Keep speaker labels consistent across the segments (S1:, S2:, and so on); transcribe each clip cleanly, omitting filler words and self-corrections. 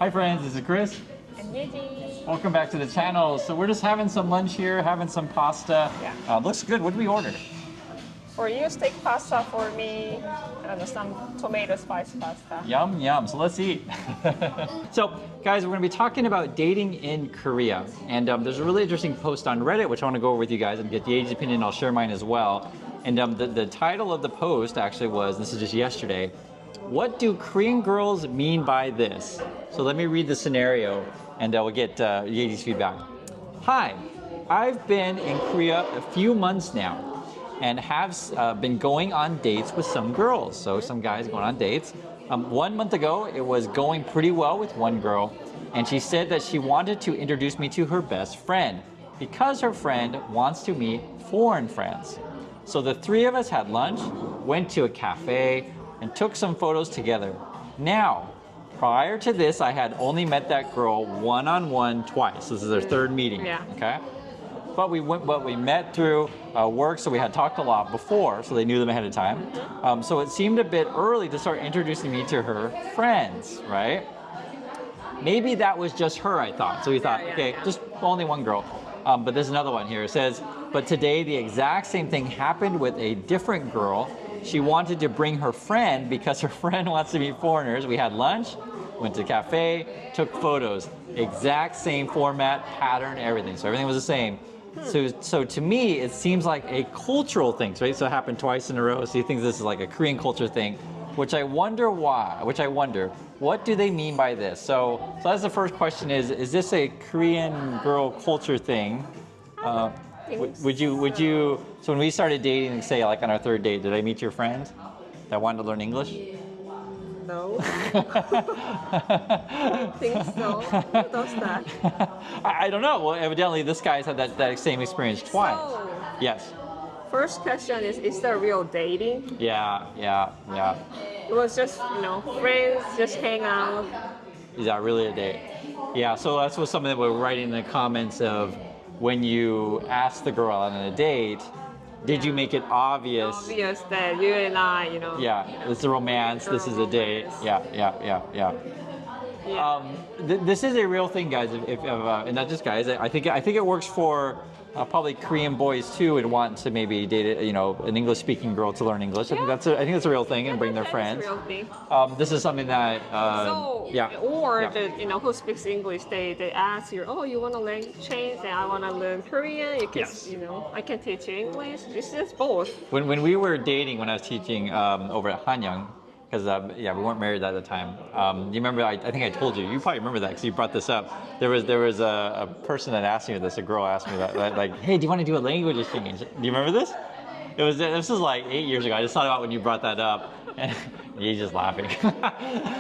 S1: Hi friends, this is Chris.
S2: And Yeji.
S1: Welcome back to the channel. So we're just having some lunch here, having some pasta.
S2: Yeah.
S1: Looks good. What did we order?
S2: For you, steak pasta. For me, I don't know, some tomato spice pasta.
S1: Yum, yum. So let's eat. So guys, we're going to be talking about dating in Korea. And there's a really interesting post on Reddit, which I want to go over with you guys and get Yeji's opinion. I'll share mine as well. And the title of the post actually was, this is just yesterday, what do Korean girls mean by this? So let me read the scenario and we'll get Yeji's feedback. Hi, I've been in Korea a few months now and have been going on dates with some girls. So some guys going on dates. 1 month ago, it was going pretty well with one girl, and she said that she wanted to introduce me to her best friend because her friend wants to meet foreign friends. So the three of us had lunch, went to a cafe, and took some photos together. Now, prior to this, I had only met that girl one-on-one twice. This is our third meeting, okay? But we met through work, so we had talked a lot before, so they knew them ahead of time. So it seemed a bit early to start introducing me to her friends, right? Maybe that was just her, I thought. So we thought, okay, just only one girl. But there's another one here. It says, but today the exact same thing happened with a different girl. She wanted to bring her friend because her friend wants to meet foreigners. We had lunch, went to a cafe, took photos. Exact same format, pattern, everything. So everything was the same. So to me, it seems like a cultural thing, right? So it happened twice in a row. So he thinks this is like a Korean culture thing, which I wonder why, what do they mean by this? So that's the first question is this a Korean girl culture thing? Would you, so when we started dating, say like on our third date, did I meet your friend that wanted to learn English?
S2: No. I think so. Who does that?
S1: I don't know. Well, evidently this guy's had that same experience twice.
S2: So,
S1: Yes.
S2: first question is that real dating?
S1: Yeah.
S2: It was just, friends, just hang out.
S1: Is that really a date? Yeah, so that's what something that we're writing in the comments of when you ask the girl on a date, did you make it obvious?
S2: Obvious that you and I,
S1: Yeah, it's a romance, this is a date. Yeah. This is a real thing, guys, and not just guys. I think it works for probably Korean boys too and want to maybe date an English-speaking girl to learn English. I think that's a real thing and bring their friends.
S2: Real thing.
S1: This is something that
S2: who speaks English, they ask you, oh, you want to learn change and I want to learn Korean. You can, I can teach you English. It's just both.
S1: When we were dating, when I was teaching over at Hanyang, because we weren't married at the time. You remember? I think I told you. You probably remember that because you brought this up. There was a person that asked me this. A girl asked me that like, hey, do you want to do a language exchange? Do you remember this? This was like 8 years ago. I just thought about when you brought that up, and he's just laughing.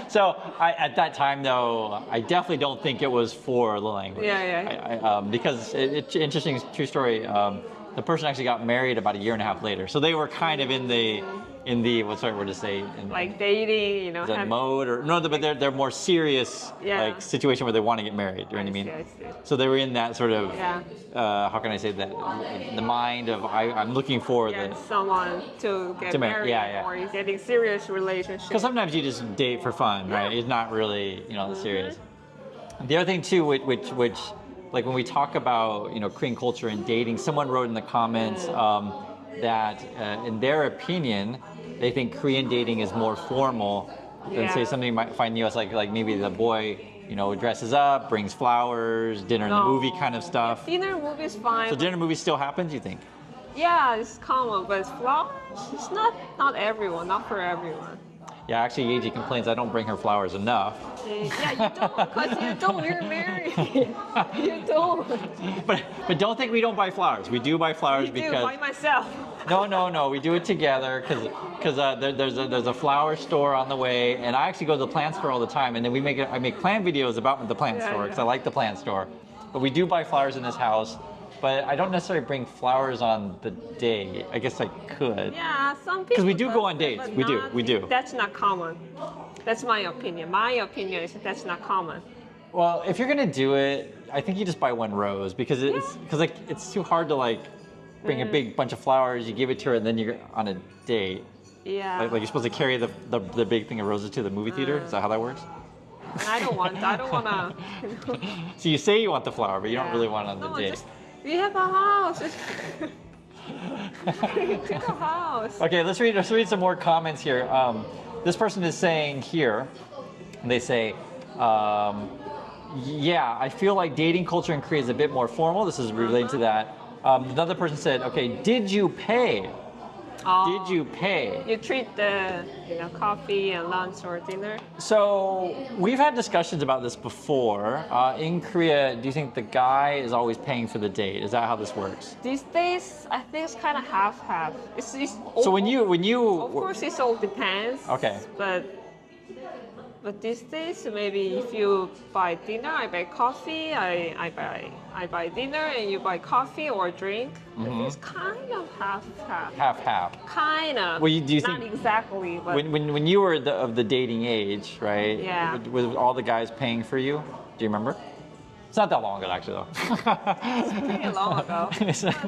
S1: So at that time though, I definitely don't think it was for the language. Because it's interesting, true story. The person actually got married about 1.5 years later. So they were kind of in the what's the right word to say?
S2: Like dating,
S1: is that mode or no? But they're more serious like situation where they want to get married. You know what I mean?
S2: I see.
S1: So they were in that sort of how can I say that? The mind of I'm looking for
S2: someone to get married or you're getting serious relationship.
S1: Because sometimes you just date for fun, right? It's not really serious. The other thing too, which like when we talk about Korean culture and dating, someone wrote in the comments that in their opinion, they think Korean dating is more formal than say something you might find in the US, like maybe the boy dresses up, brings flowers, dinner in the movie kind of stuff.
S2: Dinner movie is fine.
S1: So dinner movie still happens, you think?
S2: Yeah, it's common, but flowers, it's not everyone, not for everyone.
S1: Yeah, actually, Yeji complains I don't bring her flowers enough.
S2: Yeah, you don't, because you don't. You're married. You don't.
S1: But don't think we don't buy flowers. We do buy flowers because.
S2: By myself.
S1: No. We do it together because there's a flower store on the way, and I actually go to the plant store all the time, and then I make plant videos about the plant store because I like the plant store. But we do buy flowers in this house. But I don't necessarily bring flowers on the day. I guess I could.
S2: Yeah, some people.
S1: Because we do go on dates. We do.
S2: That's not common. That's my opinion. My opinion is that's not common.
S1: Well, if you're gonna do it, I think you just buy one rose because it's too hard to bring a big bunch of flowers. You give it to her, and then you're on a date.
S2: Yeah.
S1: Like you're supposed to carry the big thing of roses to the movie theater. Is that how that works?
S2: And I don't want to,
S1: So you say you want the flower, but you don't
S2: yeah.
S1: really want it on the
S2: No,
S1: date.
S2: just, we have a house. Just bring it to the house.
S1: Okay, let's read some more comments here. This person is saying here, they say, yeah, I feel like dating culture in Korea is a bit more formal. This is related to that. Another person said, okay, did you pay?
S2: Oh,
S1: Did you pay?
S2: you treat the coffee and lunch or dinner?
S1: So we've had discussions about this before. In Korea, do you think the guy is always paying for the date? Is that how this works?
S2: These days, I think it's kind of half-half. It's
S1: So when you
S2: of course, it all depends.
S1: Okay.
S2: But these days, maybe if you buy dinner, I buy coffee. I buy dinner, and you buy coffee or drink. It's kind of half-half.
S1: half.
S2: Kind of.
S1: Well, do you
S2: not
S1: think
S2: exactly, but
S1: when you were of the dating age, right?
S2: Yeah.
S1: Was all the guys paying for you? Do you remember? It's not that long ago, actually, though.
S2: it's pretty long ago.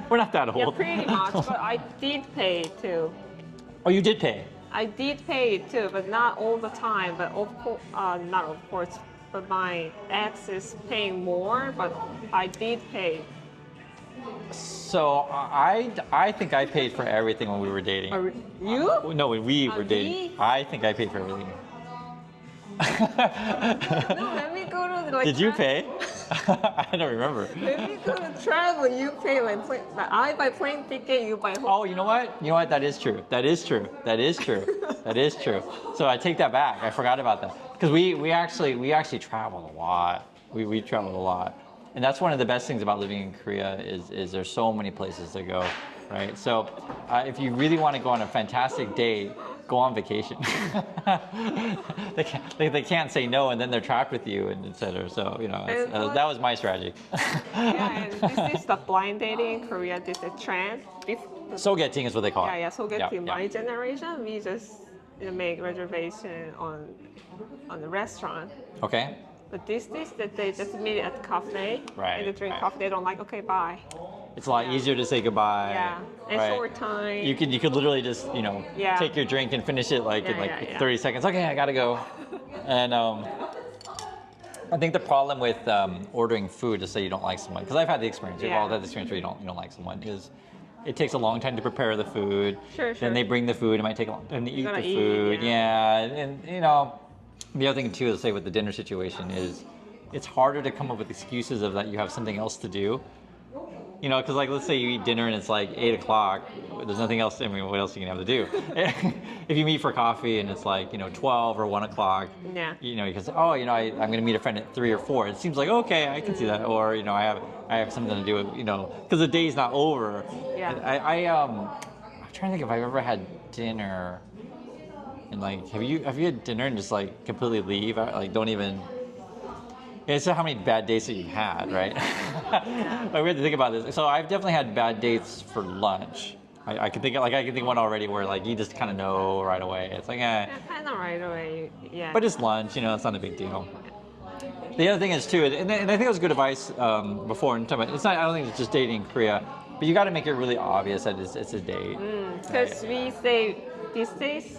S1: We're not that
S2: Yeah,
S1: old.
S2: pretty much. But I did pay too.
S1: Oh, you did pay.
S2: I did pay it too, but not all the time. But of course, not of course. But my ex is paying more, but I did pay.
S1: So I think I paid for everything when we were dating.
S2: You?
S1: No, when we were dating.
S2: me?
S1: I think I paid for everything.
S2: No, let me go to like.
S1: Did you pay? I don't remember.
S2: Let me go to travel. You pay my plane. I buy plane ticket. You buy hotel.
S1: Oh, you know what? You know what? That is true. That is true. That is true. That is true. So I take that back. I forgot about that because we actually traveled a lot. We traveled a lot, and that's one of the best things about living in Korea is there's so many places to go, right? So if you really want to go on a fantastic date, go on vacation. they can't say no, and then they're trapped with you, and etc. So that was my strategy.
S2: Yeah, and this is the blind dating in Korea. This is a trend.
S1: 소개팅 is what they call it.
S2: Yeah. 소개팅.
S1: Yeah.
S2: My generation, we just make reservation on the restaurant.
S1: Okay.
S2: But these days that they just meet at the cafe
S1: Right,
S2: and they drink
S1: right.
S2: coffee. They don't like. Okay, bye.
S1: It's a lot easier to say goodbye.
S2: Yeah, and
S1: right?
S2: short time.
S1: You could literally just
S2: Yeah.
S1: take your drink and finish it like in
S2: Yeah.
S1: 30 seconds. Okay, I gotta go. And I think the problem with ordering food to say you don't like someone, because I've had the experience. We've all had the experience where you don't like someone, is it takes a long time to prepare the food.
S2: Sure.
S1: Then they bring the food. It might take a long time to eat
S2: gotta
S1: the
S2: eat,
S1: food.
S2: yeah.
S1: And the other thing too, to say with the dinner situation is, it's harder to come up with excuses of that you have something else to do. Because like let's say you eat dinner and it's like 8 o'clock. There's nothing else. I mean, what else are you gonna have to do? If you meet for coffee and it's like 12 or 1 o'clock.
S2: Yeah.
S1: You can say, oh, I'm gonna meet a friend at 3 or 4. It seems like okay, I can see that. Or I have something to do. Because the day's not over.
S2: Yeah.
S1: I'm trying to think if I've ever had dinner. And like, have you had dinner and just like completely leave? Like, don't even. It's how many bad dates that you've had, right? Like, we have to think about this. So I've definitely had bad dates for lunch. I can think of one already where like you just kind of know right away. It's like
S2: Yeah, kind of right away. Yeah.
S1: but it's lunch, it's not a big deal. The other thing is too, and I think it was good advice before. And it's not. I don't think it's just dating in Korea, but you got to make it really obvious that it's a date.
S2: Because we say these days,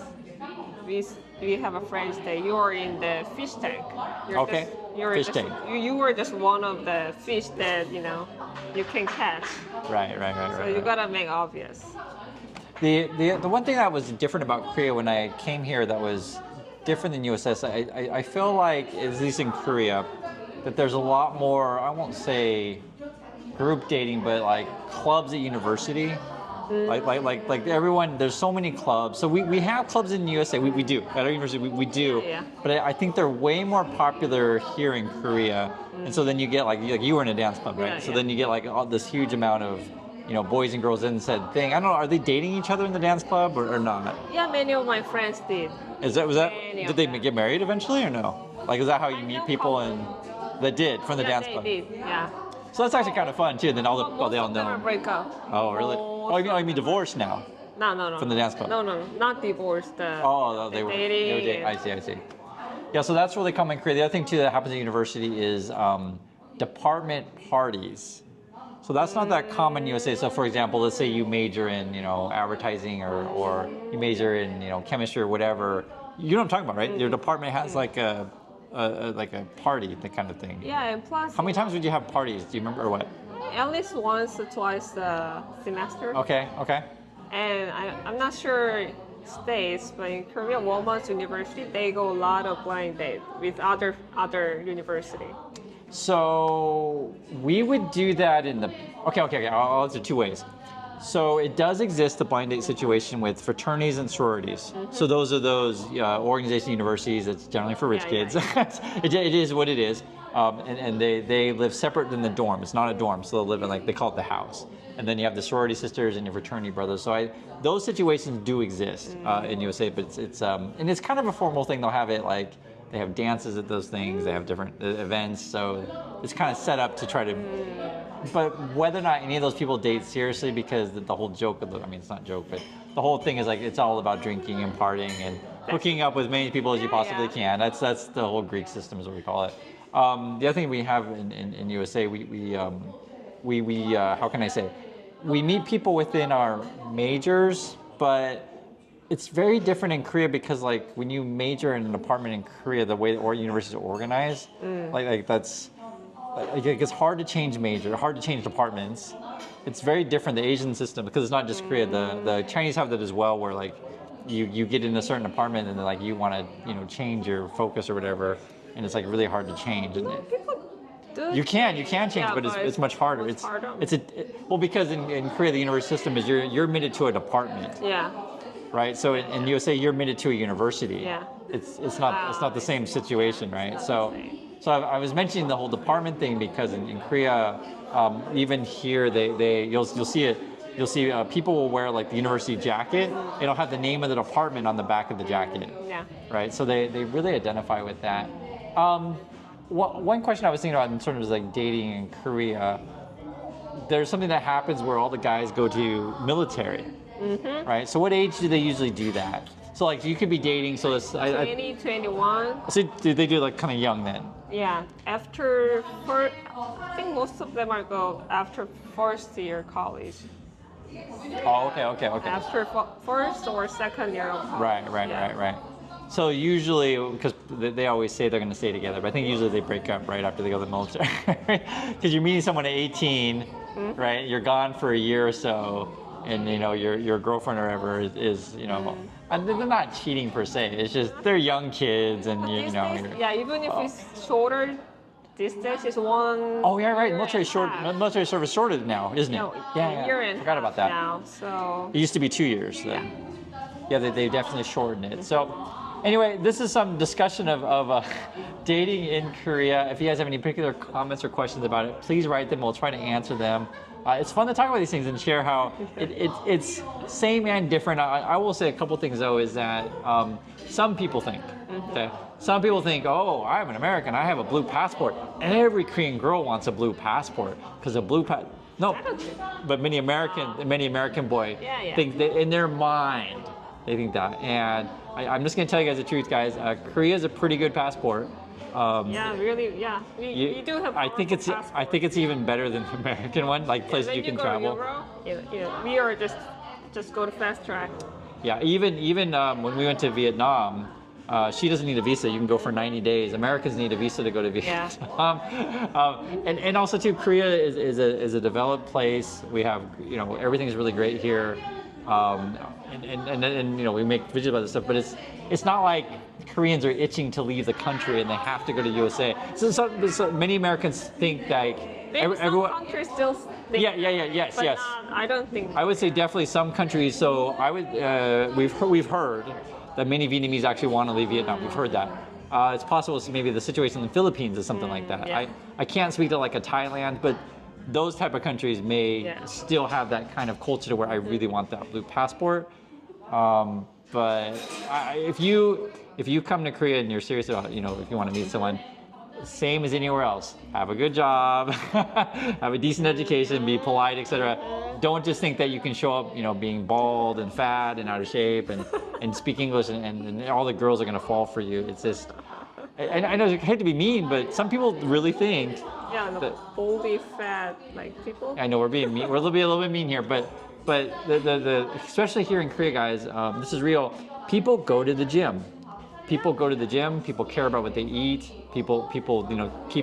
S2: we have a phrase that you're in the fish tank.
S1: Okay. Fish tank.
S2: You were just one of the fish that you can catch.
S1: Right.
S2: So you gotta make obvious.
S1: The one thing that was different about Korea when I came here that was different than USS, I feel like, at least in Korea, that there's a lot more, I won't say group dating, but like clubs at university. Like everyone, there's so many clubs. So we have clubs in the USA. We do at our university. We do.
S2: Yeah.
S1: But I think they're way more popular here in Korea. And so then you get like you were in a dance club, right?
S2: Yeah,
S1: so
S2: yeah.
S1: then you get like all this huge amount of boys and girls in said thing. I don't know. Are they dating each other in the dance club or not?
S2: Yeah, many of my friends did.
S1: Was that?
S2: Many
S1: Did
S2: of
S1: they
S2: them.
S1: get married eventually or no? Like is that how you meet people and that did from the
S2: Yeah,
S1: dance
S2: they
S1: club?
S2: did. Yeah.
S1: So that's actually kind of fun too. And then
S2: Most
S1: they all
S2: of them are
S1: know.
S2: break up.
S1: Oh really? Oh, you mean divorced now?
S2: No.
S1: From the dance club?
S2: No, not divorced.
S1: Oh, they were dating. I see. Yeah, so that's really common in Korea. The other thing too that happens at university is department parties. So that's not that common in USA. So for example, let's say you major in advertising or you major in chemistry or whatever. You know what I'm talking about, right? Your department has like a like a party, that kind of thing.
S2: Yeah, and plus,
S1: How many times would you have parties? Do you remember or what?
S2: at least once or twice a semester.
S1: Okay, okay.
S2: And I'm not sure states, but in Korea, Walmart University, they go a lot of blind date with other university.
S1: So we would do that in the okay. I'll answer two ways. So it does exist, the blind date situation with fraternities and sororities. So those are those organization universities. It's generally for rich kids. It is what it is. And they live separate than the dorm. It's not a dorm, so they'll live in, like, they call it the house. And then you have the sorority sisters and your fraternity brothers. So those situations do exist in USA, but it's and it's kind of a formal thing. They'll have it like they have dances at those things. They have different events. So it's kind of set up to try to. But whether or not any of those people date seriously, because the whole joke of it's not a joke, but the whole thing is like it's all about drinking and partying and hooking up with as many people as you possibly can. That's the whole Greek system is what we call it. The other thing we have in USA, we how can I say, we meet people within our majors, but it's very different in Korea because, like, when you major in an department in Korea, the way that universities are organized, like that's. It's hard to change major, hard to change departments. It's very different, the Asian system, because it's not just Korea. The Chinese have that as well, where like you get in a certain department and then like you want to change your focus or whatever, and it's like really hard to change. And you can change, but it's much harder. Well, because in Korea the university system is you're admitted to a department.
S2: Yeah.
S1: Right. So in USA you're admitted to a university.
S2: Yeah.
S1: It's not the same situation, right? So I was mentioning the whole department thing because in Korea, even here, you'll see it. You'll see people will wear like the university jacket. It'll have the name of the department on the back of the jacket.
S2: Yeah.
S1: Right. So they really identify with that. One question I was thinking about in terms of like dating in Korea, there's something that happens where all the guys go to military. Right. So what age do they usually do that? So like you could be dating. So this
S2: 20, 21.
S1: So they do like kind of young then.
S2: Yeah, I think most of them are go after first year college.
S1: Oh, okay.
S2: After first or second year of college.
S1: Right. So usually, because they always say they're going to stay together, but I think usually they break up right after they go to the military. Because you're meeting someone at 18, right? You're gone for a year or so, and your girlfriend or whatever is and they're not cheating per se. It's just they're young kids, and
S2: Days, even if it's shorter, these days is one.
S1: Oh yeah, right.
S2: year
S1: Military
S2: and a half.
S1: military service shorted now, isn't it?
S2: No,
S1: Yeah.
S2: a year and
S1: Forgot
S2: a
S1: about
S2: half
S1: that.
S2: now. So
S1: It used to be 2 years then. Yeah, they definitely shortened it. So anyway, this is some discussion of dating in Korea. If you guys have any particular comments or questions about it, please write them. We'll try to answer them. It's fun to talk about these things and share how it's same and different. I will say a couple things though is that some people think, oh, I'm an American, I have a blue passport. Every Korean girl wants a blue passport because a blue no, but many American boy think that in their mind they think that. And I'm just gonna tell you guys the truth, guys. Korea is a pretty good passport.
S2: We do have.
S1: I think it's even better than the American one, like places you can travel.
S2: We are just go to fast track.
S1: Yeah, even when we went to Vietnam, she doesn't need a visa. You can go for 90 days. Americans need a visa to go to Vietnam. And also too, Korea is a developed place. We have everything's really great here. And we make videos about this stuff, but it's not like Koreans are itching to leave the country and they have to go to USA. So many Americans think like everyone.
S2: Some countries still think
S1: yes.
S2: I don't think.
S1: I would say definitely some countries. So we've heard that many Vietnamese actually want to leave Vietnam. We've heard that. It's possible maybe the situation in the Philippines is something like that.
S2: Yeah.
S1: I can't speak to like a Thailand, but those type of countries may still have that kind of culture to where I really want that blue passport. But if you come to Korea and you're serious about, if you want to meet someone, same as anywhere else. Have a good job, have a decent education, be polite, etc. Don't just think that you can show up, being bald and fat and out of shape and speak English and all the girls are going to fall for you. It's just, and I know I hate to be mean, but some people really think.
S2: Yeah, the baldy, fat people.
S1: I know we're being mean. We're a little bit mean here, but the especially here in Korea, guys, this is real. People go to the gym. people go to the gym, people care about what they eat, people keep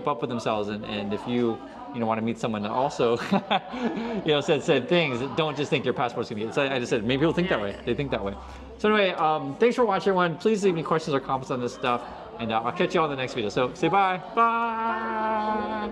S1: up with themselves, and if you want to meet someone that also said things, don't just think your passport's gonna get. So I just said maybe people think that way.
S2: Yeah.
S1: They think that way. So anyway, thanks for watching, everyone. Please leave me questions or comments on this stuff, and I'll catch you all in the next video. So say bye. Bye.